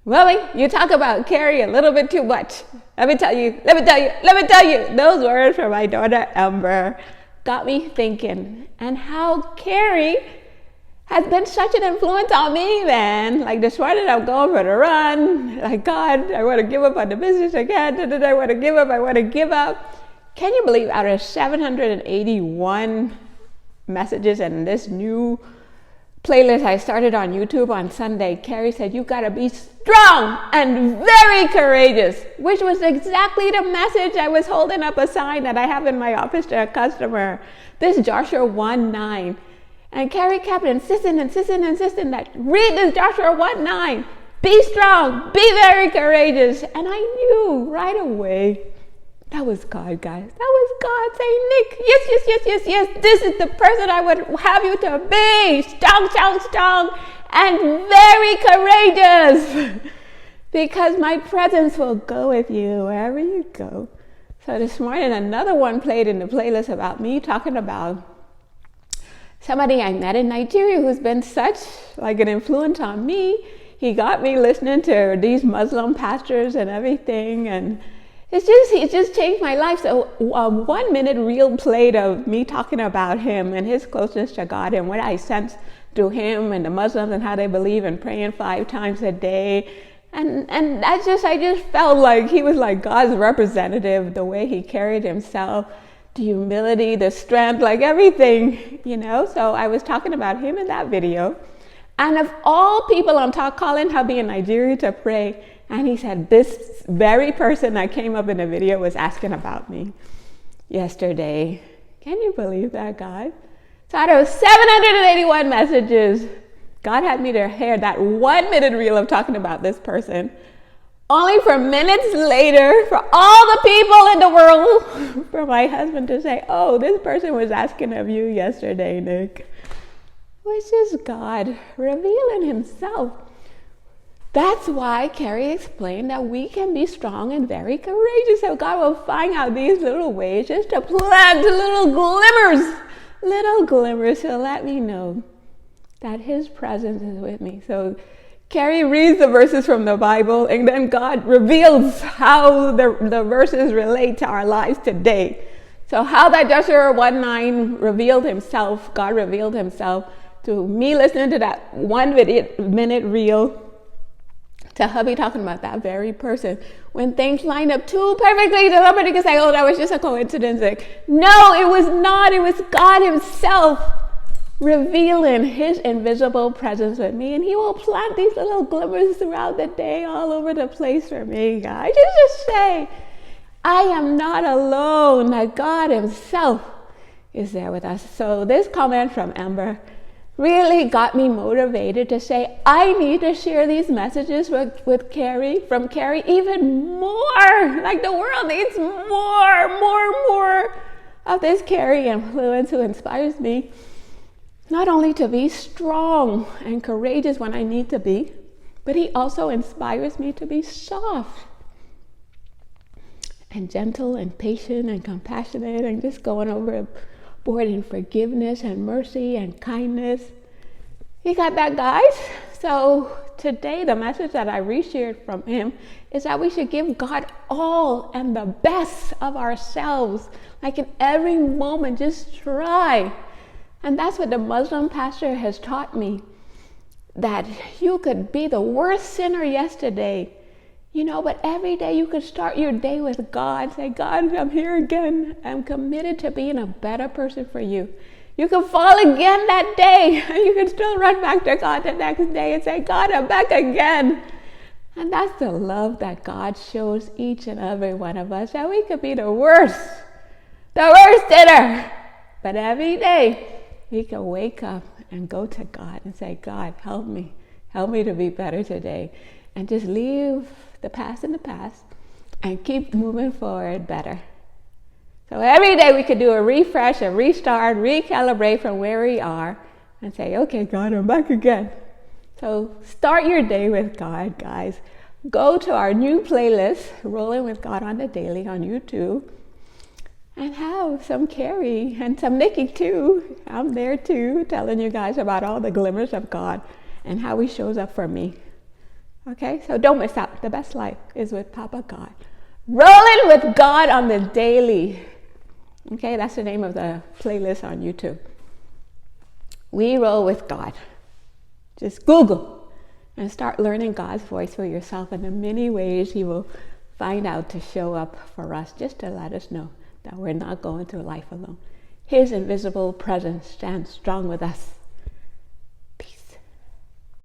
Willie, you talk about Carrie a little bit too much. Let me tell you. Those words from my daughter Amber got me thinking, and how Carrie has been such an influence on me, man. Like this morning, I'm going for the run. Like, God, I want to give up on the business again. I want to give up. Can you believe out of 781 messages in this new playlist I started on YouTube on Sunday, Carrie said, you got to be strong and very courageous, which was exactly the message. I was holding up a sign that I have in my office to a customer. This is Joshua 1:9. And Carrie kept insisting that read this Joshua 1:9. Be strong, be very courageous. And I knew right away that was God, guys. That was God saying, Nick, yes. This is the person I would have you to be. Strong, and very courageous. Because my presence will go with you wherever you go. So this morning, another one played in the playlist about me talking about somebody I met in Nigeria who's been such like an influence on me. He got me listening to these Muslim pastors and everything, and it just changed my life. So a 1 minute reel played of me talking about him and his closeness to God and what I sensed through him and the Muslims and how they believe in praying 5 times a day. And I just felt like he was like God's representative, the way he carried himself, the humility, the strength, like everything, So I was talking about him in that video. And of all people, I'm calling hubby in Nigeria to pray. And he said, this very person that came up in the video was asking about me yesterday. Can you believe that, God? So out of 781 messages, God had me to hear that 1 minute reel of talking about this person. Only for minutes later, for all the people in the world, for my husband to say, oh, this person was asking of you yesterday, Nick. Which is God revealing himself. That's why Carrie explained that we can be strong and very courageous. So God will find out these little ways just to plant little glimmers to let me know that his presence is with me. So Carrie reads the verses from the Bible, and then God reveals how the verses relate to our lives today. So how that Joshua 1:9 revealed himself, God revealed himself to me listening to that 1 minute reel, to hubby talking about that very person. When things line up too perfectly, somebody can say, oh, that was just a coincidence. Like, no, it was not. It was God himself revealing his invisible presence with me. And he will plant these little glimmers throughout the day all over the place for me, guys. Just say, I am not alone, that God himself is there with us. So this comment from Amber really got me motivated to say, I need to share these messages with Carrie, from Carrie, even more. Like the world needs more of this Carrie influence who inspires me not only to be strong and courageous when I need to be, but he also inspires me to be soft and gentle and patient and compassionate and just going overboard in forgiveness and mercy and kindness. You got that, guys? So today, the message that I reshared from him is that we should give God all and the best of ourselves. Like in every moment, just try. And that's what the Muslim pastor has taught me, that you could be the worst sinner yesterday, but every day you could start your day with God. Say, God, I'm here again. I'm committed to being a better person for you. You can fall again that day, and you can still run back to God the next day and say, God, I'm back again. And that's the love that God shows each and every one of us, that we could be the worst sinner. But every day, we can wake up and go to God and say, God, help me to be better today. And just leave the past in the past and keep moving forward better. So every day we could do a refresh, a restart, recalibrate from where we are and say, okay, God, I'm back again. So start your day with God, guys. Go to our new playlist, Rolling with God on the Daily on YouTube, and have some Carrie and some Nikki too. I'm there too, telling you guys about all the glimmers of God and how he shows up for me. Okay, so don't miss out. The best life is with Papa God. Rolling with God on the daily. Okay, that's the name of the playlist on YouTube. We roll with God. Just Google and start learning God's voice for yourself in the many ways He will find out to show up for us, just to let us know that we're not going through life alone. His invisible presence stands strong with us.